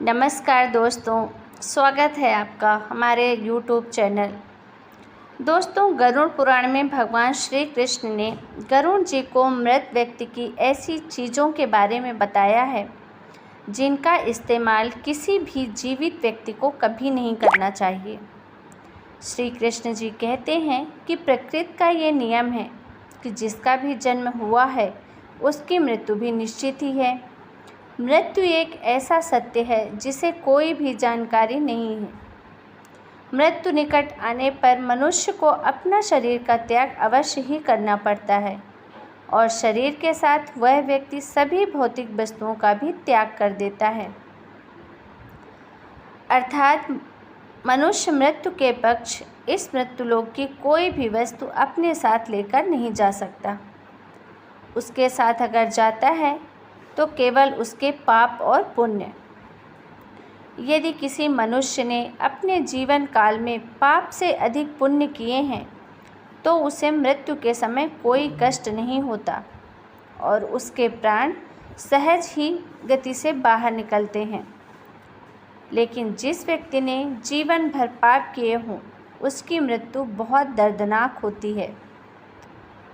नमस्कार दोस्तों, स्वागत है आपका हमारे YouTube चैनल। दोस्तों, गरुड़ पुराण में भगवान श्री कृष्ण ने गरुड़ जी को मृत व्यक्ति की ऐसी चीज़ों के बारे में बताया है जिनका इस्तेमाल किसी भी जीवित व्यक्ति को कभी नहीं करना चाहिए। श्री कृष्ण जी कहते हैं कि प्रकृति का ये नियम है कि जिसका भी जन्म हुआ है उसकी मृत्यु भी निश्चित ही है। मृत्यु एक ऐसा सत्य है जिसे कोई भी जानकारी नहीं है। मृत्यु निकट आने पर मनुष्य को अपना शरीर का त्याग अवश्य ही करना पड़ता है और शरीर के साथ वह व्यक्ति सभी भौतिक वस्तुओं का भी त्याग कर देता है। अर्थात मनुष्य मृत्यु के पक्ष इस मृत्युलोक की कोई भी वस्तु अपने साथ लेकर नहीं जा सकता। उसके साथ अगर जाता है तो केवल उसके पाप और पुण्य। यदि किसी मनुष्य ने अपने जीवन काल में पाप से अधिक पुण्य किए हैं तो उसे मृत्यु के समय कोई कष्ट नहीं होता और उसके प्राण सहज ही गति से बाहर निकलते हैं। लेकिन जिस व्यक्ति ने जीवन भर पाप किए हों उसकी मृत्यु बहुत दर्दनाक होती है।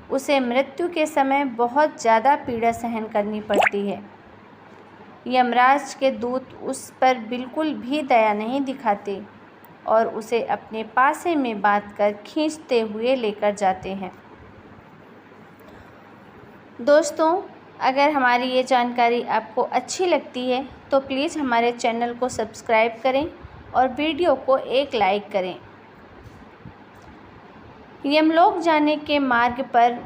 उसे मृत्यु के समय बहुत ज़्यादा पीड़ा सहन करनी पड़ती है। यमराज के दूत उस पर बिल्कुल भी दया नहीं दिखाते और उसे अपने पासे में बांधकर खींचते हुए लेकर जाते हैं। दोस्तों, अगर हमारी ये जानकारी आपको अच्छी लगती है तो प्लीज़ हमारे चैनल को सब्सक्राइब करें और वीडियो को एक लाइक करें। यमलोक जाने के मार्ग पर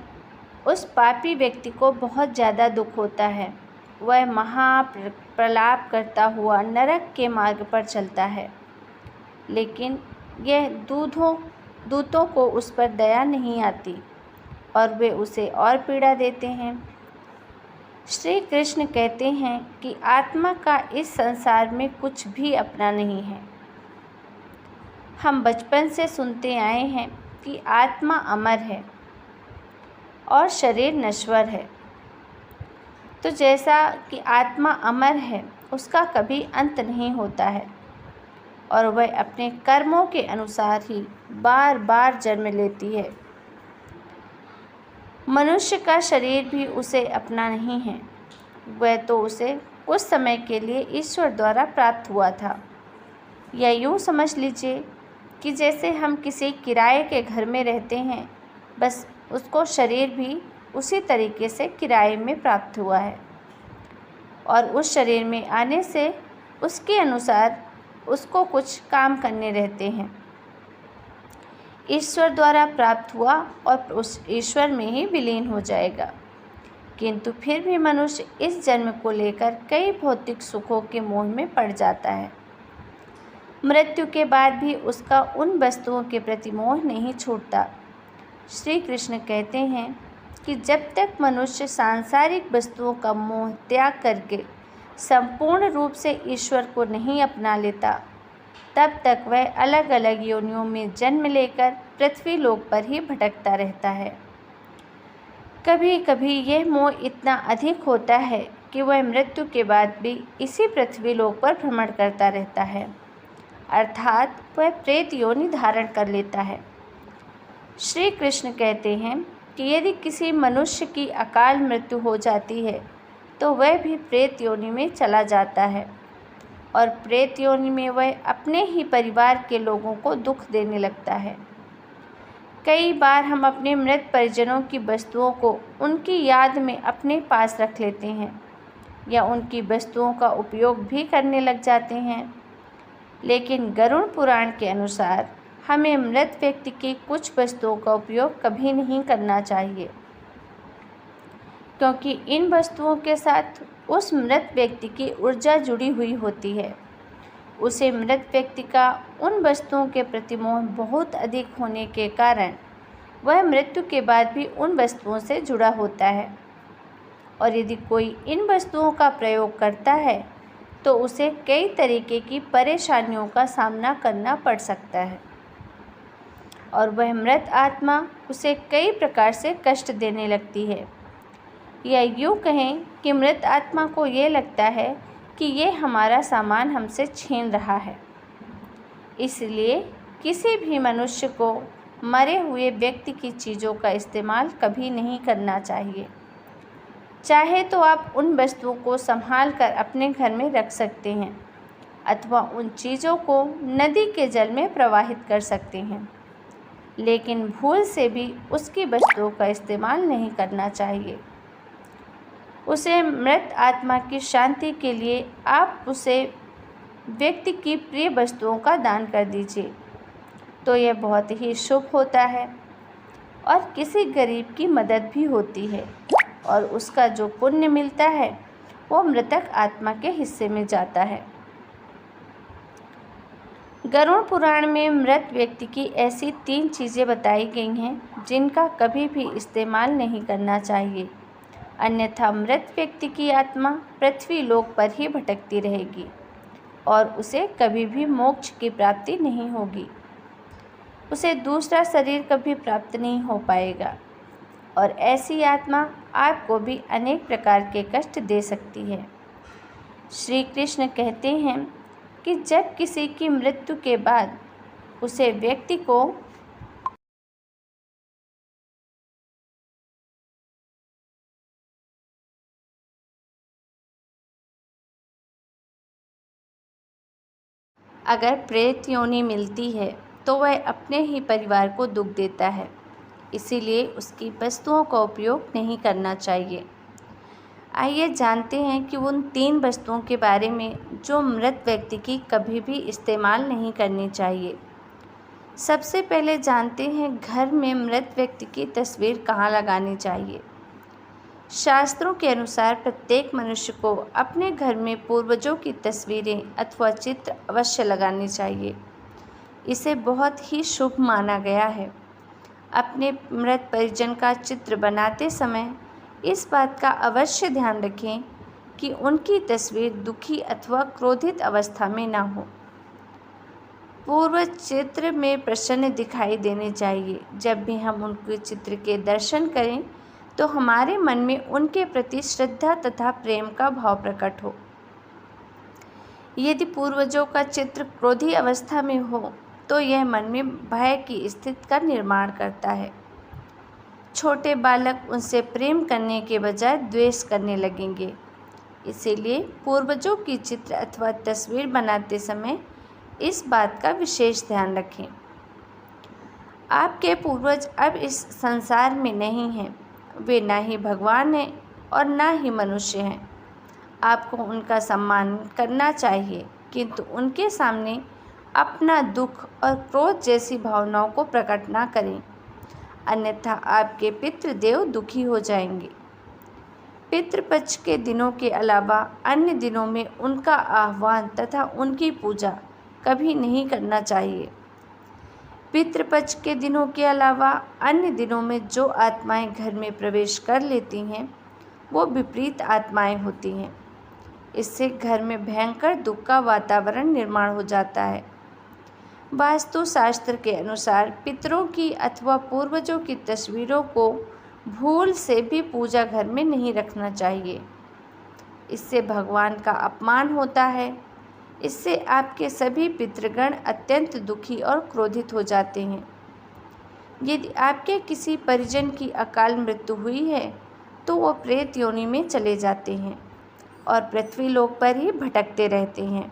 उस पापी व्यक्ति को बहुत ज़्यादा दुख होता है। वह महाप्रलाप करता हुआ नरक के मार्ग पर चलता है, लेकिन यह दूतों को उस पर दया नहीं आती और वे उसे और पीड़ा देते हैं। श्री कृष्ण कहते हैं कि आत्मा का इस संसार में कुछ भी अपना नहीं है। हम बचपन से सुनते आए हैं कि आत्मा अमर है और शरीर नश्वर है। तो जैसा कि आत्मा अमर है, उसका कभी अंत नहीं होता है और वह अपने कर्मों के अनुसार ही बार बार जन्म लेती है। मनुष्य का शरीर भी उसे अपना नहीं है। वह तो उसे कुछ समय के लिए ईश्वर द्वारा प्राप्त हुआ था। या यूँ समझ लीजिए कि जैसे हम किसी किराए के घर में रहते हैं, बस उसको शरीर भी उसी तरीके से किराए में प्राप्त हुआ है और उस शरीर में आने से उसके अनुसार उसको कुछ काम करने रहते हैं। ईश्वर द्वारा प्राप्त हुआ और उस ईश्वर में ही विलीन हो जाएगा। किंतु फिर भी मनुष्य इस जन्म को लेकर कई भौतिक सुखों के मोह में पड़ जाता है। मृत्यु के बाद भी उसका उन वस्तुओं के प्रति मोह नहीं छूटता। श्री कृष्ण कहते हैं कि जब तक मनुष्य सांसारिक वस्तुओं का मोह त्याग करके संपूर्ण रूप से ईश्वर को नहीं अपना लेता, तब तक वह अलग अलग योनियों में जन्म लेकर पृथ्वी लोक पर ही भटकता रहता है। कभी कभी यह मोह इतना अधिक होता है कि वह मृत्यु के बाद भी इसी पृथ्वी लोक पर भ्रमण करता रहता है, अर्थात वह प्रेत योनि धारण कर लेता है। श्री कृष्ण कहते हैं कि यदि किसी मनुष्य की अकाल मृत्यु हो जाती है तो वह भी प्रेत योनि में चला जाता है और प्रेत योनि में वह अपने ही परिवार के लोगों को दुख देने लगता है। कई बार हम अपने मृत परिजनों की वस्तुओं को उनकी याद में अपने पास रख लेते हैं या उनकी वस्तुओं का उपयोग भी करने लग जाते हैं। लेकिन गरुड़ पुराण के अनुसार हमें मृत व्यक्ति की कुछ वस्तुओं का उपयोग कभी नहीं करना चाहिए, क्योंकि इन वस्तुओं के साथ उस मृत व्यक्ति की ऊर्जा जुड़ी हुई होती है। उसे मृत व्यक्ति का उन वस्तुओं के प्रति मोह बहुत अधिक होने के कारण वह मृत्यु के बाद भी उन वस्तुओं से जुड़ा होता है और यदि कोई इन वस्तुओं का प्रयोग करता है तो उसे कई तरीके की परेशानियों का सामना करना पड़ सकता है और वह मृत आत्मा उसे कई प्रकार से कष्ट देने लगती है। या यूँ कहें कि मृत आत्मा को ये लगता है कि ये हमारा सामान हमसे छीन रहा है। इसलिए किसी भी मनुष्य को मरे हुए व्यक्ति की चीज़ों का इस्तेमाल कभी नहीं करना चाहिए। चाहे तो आप उन वस्तुओं को संभाल कर अपने घर में रख सकते हैं अथवा उन चीज़ों को नदी के जल में प्रवाहित कर सकते हैं, लेकिन भूल से भी उसकी वस्तुओं का इस्तेमाल नहीं करना चाहिए। उसे मृत आत्मा की शांति के लिए आप उसे व्यक्ति की प्रिय वस्तुओं का दान कर दीजिए, तो यह बहुत ही शुभ होता है और किसी गरीब की मदद भी होती है और उसका जो पुण्य मिलता है वो मृतक आत्मा के हिस्से में जाता है। गरुड़ पुराण में मृत व्यक्ति की ऐसी 3 चीज़ें बताई गई हैं जिनका कभी भी इस्तेमाल नहीं करना चाहिए, अन्यथा मृत व्यक्ति की आत्मा पृथ्वी लोक पर ही भटकती रहेगी और उसे कभी भी मोक्ष की प्राप्ति नहीं होगी। उसे दूसरा शरीर कभी प्राप्त नहीं हो पाएगा और ऐसी आत्मा आपको भी अनेक प्रकार के कष्ट दे सकती है। श्री कृष्ण कहते हैं कि जब किसी की मृत्यु के बाद उसे व्यक्ति को अगर प्रेत योनि मिलती है तो वह अपने ही परिवार को दुख देता है, इसीलिए उसकी वस्तुओं का उपयोग नहीं करना चाहिए। आइए जानते हैं कि उन 3 वस्तुओं के बारे में जो मृत व्यक्ति की कभी भी इस्तेमाल नहीं करनी चाहिए। सबसे पहले जानते हैं घर में मृत व्यक्ति की तस्वीर कहाँ लगानी चाहिए। शास्त्रों के अनुसार प्रत्येक मनुष्य को अपने घर में पूर्वजों की तस्वीरें अथवा चित्र अवश्य लगानी चाहिए। इसे बहुत ही शुभ माना गया है। अपने मृत परिजन का चित्र बनाते समय इस बात का अवश्य ध्यान रखें कि उनकी तस्वीर दुखी अथवा क्रोधित अवस्था में ना हो। पूर्वज चित्र में प्रसन्न दिखाई देने चाहिए। जब भी हम उनके चित्र के दर्शन करें तो हमारे मन में उनके प्रति श्रद्धा तथा प्रेम का भाव प्रकट हो। यदि पूर्वजों का चित्र क्रोधी अवस्था में हो तो यह मन में भय की स्थिति का निर्माण करता है। छोटे बालक उनसे प्रेम करने के बजाय द्वेष करने लगेंगे। इसीलिए पूर्वजों की चित्र अथवा तस्वीर बनाते समय इस बात का विशेष ध्यान रखें। आपके पूर्वज अब इस संसार में नहीं हैं। वे ना ही भगवान हैं और ना ही मनुष्य हैं। आपको उनका सम्मान करना चाहिए, किंतु उनके सामने अपना दुख और क्रोध जैसी भावनाओं को प्रकट ना करें, अन्यथा आपके पितृदेव दुखी हो जाएंगे। पितृपक्ष के दिनों के अलावा अन्य दिनों में उनका आह्वान तथा उनकी पूजा कभी नहीं करना चाहिए। पितृपक्ष के दिनों के अलावा अन्य दिनों में जो आत्माएं घर में प्रवेश कर लेती हैं वो विपरीत आत्माएं होती हैं। इससे घर में भयंकर दुख का वातावरण निर्माण हो जाता है। वास्तु शास्त्र के अनुसार पितरों की अथवा पूर्वजों की तस्वीरों को भूल से भी पूजा घर में नहीं रखना चाहिए। इससे भगवान का अपमान होता है। इससे आपके सभी पितृगण अत्यंत दुखी और क्रोधित हो जाते हैं। यदि आपके किसी परिजन की अकाल मृत्यु हुई है तो वो प्रेत योनि में चले जाते हैं और पृथ्वी लोक पर ही भटकते रहते हैं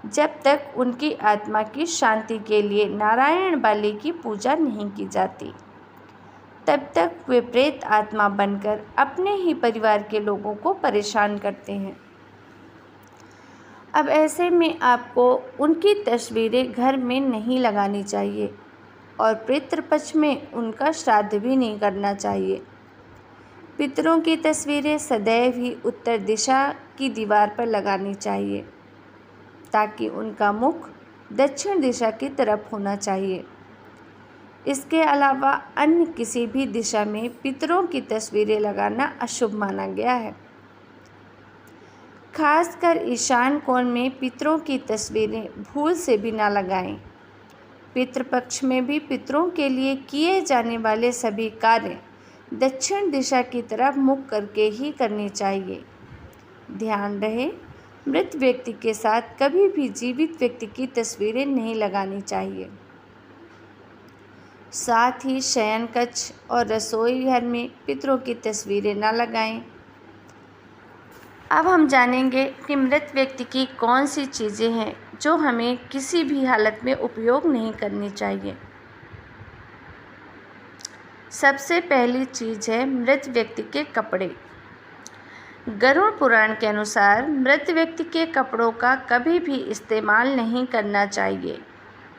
जब तक उनकी आत्मा की शांति के लिए नारायण बाली की पूजा नहीं की जाती। तब तक वे प्रेत आत्मा बनकर अपने ही परिवार के लोगों को परेशान करते हैं। अब ऐसे में आपको उनकी तस्वीरें घर में नहीं लगानी चाहिए और पितृपक्ष में उनका श्राद्ध भी नहीं करना चाहिए। पितरों की तस्वीरें सदैव ही उत्तर दिशा की दीवार पर लगानी चाहिए ताकि उनका मुख दक्षिण दिशा की तरफ होना चाहिए। इसके अलावा अन्य किसी भी दिशा में पितरों की तस्वीरें लगाना अशुभ माना गया है। खासकर ईशान कोण में पितरों की तस्वीरें भूल से भी ना लगाएं। पितृपक्ष में भी पितरों के लिए किए जाने वाले सभी कार्य दक्षिण दिशा की तरफ मुख करके ही करने चाहिए। ध्यान रहे, मृत व्यक्ति के साथ कभी भी जीवित व्यक्ति की तस्वीरें नहीं लगानी चाहिए। साथ ही शयन कक्ष और रसोई घर में पितरों की तस्वीरें न लगाएं। अब हम जानेंगे कि मृत व्यक्ति की कौन सी चीज़ें हैं जो हमें किसी भी हालत में उपयोग नहीं करनी चाहिए। सबसे पहली चीज़ है मृत व्यक्ति के कपड़े। गरुड़ पुराण के अनुसार मृत व्यक्ति के कपड़ों का कभी भी इस्तेमाल नहीं करना चाहिए।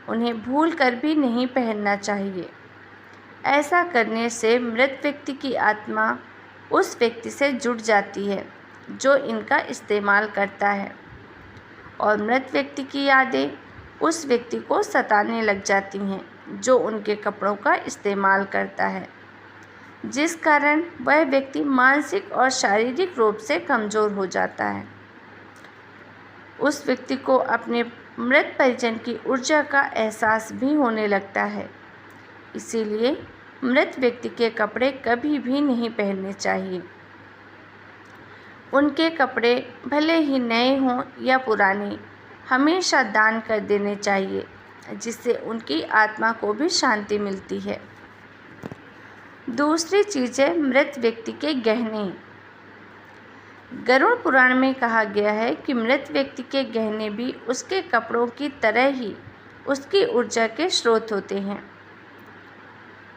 उन्हें भूल कर भी नहीं पहनना चाहिए। ऐसा करने से मृत व्यक्ति की आत्मा उस व्यक्ति से जुड़ जाती है जो इनका इस्तेमाल करता है, और मृत व्यक्ति की यादें उस व्यक्ति को सताने लग जाती हैं जो उनके कपड़ों का इस्तेमाल करता है, जिस कारण वह व्यक्ति मानसिक और शारीरिक रूप से कमज़ोर हो जाता है। उस व्यक्ति को अपने मृत परिजन की ऊर्जा का एहसास भी होने लगता है। इसीलिए मृत व्यक्ति के कपड़े कभी भी नहीं पहनने चाहिए। उनके कपड़े भले ही नए हों या पुराने, हमेशा दान कर देने चाहिए, जिससे उनकी आत्मा को भी शांति मिलती है। दूसरी चीज़ है मृत व्यक्ति के गहने। गरुड़ पुराण में कहा गया है कि मृत व्यक्ति के गहने भी उसके कपड़ों की तरह ही उसकी ऊर्जा के स्रोत होते हैं।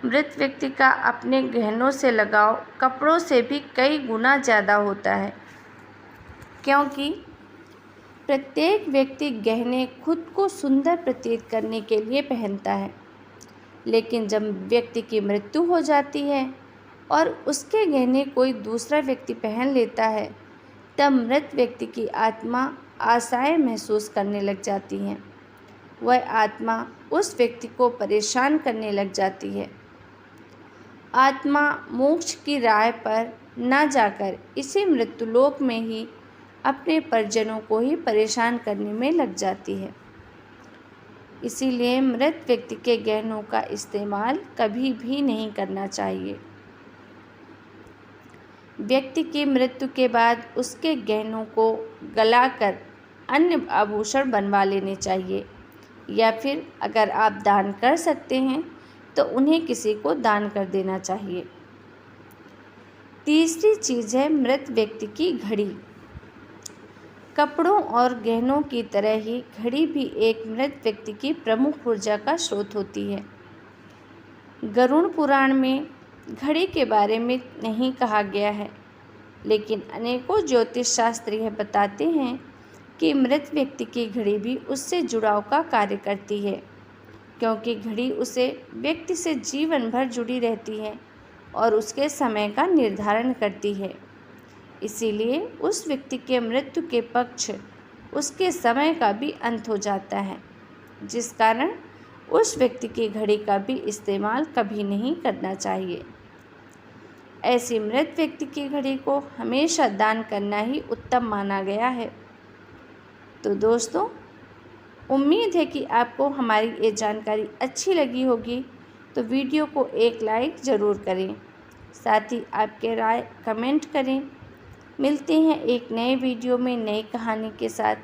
मृत व्यक्ति का अपने गहनों से लगाव कपड़ों से भी कई गुना ज़्यादा होता है, क्योंकि प्रत्येक व्यक्ति गहने खुद को सुंदर प्रतीत करने के लिए पहनता है, लेकिन जब व्यक्ति की मृत्यु हो जाती है और उसके गहने कोई दूसरा व्यक्ति पहन लेता है, तब मृत व्यक्ति की आत्मा आशाएं महसूस करने लग जाती हैं। वह आत्मा उस व्यक्ति को परेशान करने लग जाती है। आत्मा मोक्ष की राह पर न जाकर इसी मृत्युलोक में ही अपने परिजनों को ही परेशान करने में लग जाती है। इसीलिए मृत व्यक्ति के गहनों का इस्तेमाल कभी भी नहीं करना चाहिए। व्यक्ति की मृत्यु के बाद उसके गहनों को गलाकर अन्य आभूषण बनवा लेने चाहिए, या फिर अगर आप दान कर सकते हैं तो उन्हें किसी को दान कर देना चाहिए। तीसरी चीज़ है मृत व्यक्ति की घड़ी। कपड़ों और गहनों की तरह ही घड़ी भी एक मृत व्यक्ति की प्रमुख ऊर्जा का स्रोत होती है। गरुड़ पुराण में घड़ी के बारे में नहीं कहा गया है, लेकिन अनेकों ज्योतिष शास्त्री यह बताते हैं कि मृत व्यक्ति की घड़ी भी उससे जुड़ाव का कार्य करती है, क्योंकि घड़ी उसे व्यक्ति से जीवन भर जुड़ी रहती है और उसके समय का निर्धारण करती है। इसीलिए उस व्यक्ति के मृत्यु के पक्ष उसके समय का भी अंत हो जाता है, जिस कारण उस व्यक्ति की घड़ी का भी इस्तेमाल कभी नहीं करना चाहिए। ऐसी मृत व्यक्ति की घड़ी को हमेशा दान करना ही उत्तम माना गया है। तो दोस्तों, उम्मीद है कि आपको हमारी ये जानकारी अच्छी लगी होगी, तो वीडियो को एक लाइक ज़रूर करें, साथ ही आपके राय कमेंट करें। मिलते हैं एक नए वीडियो में नई कहानी के साथ।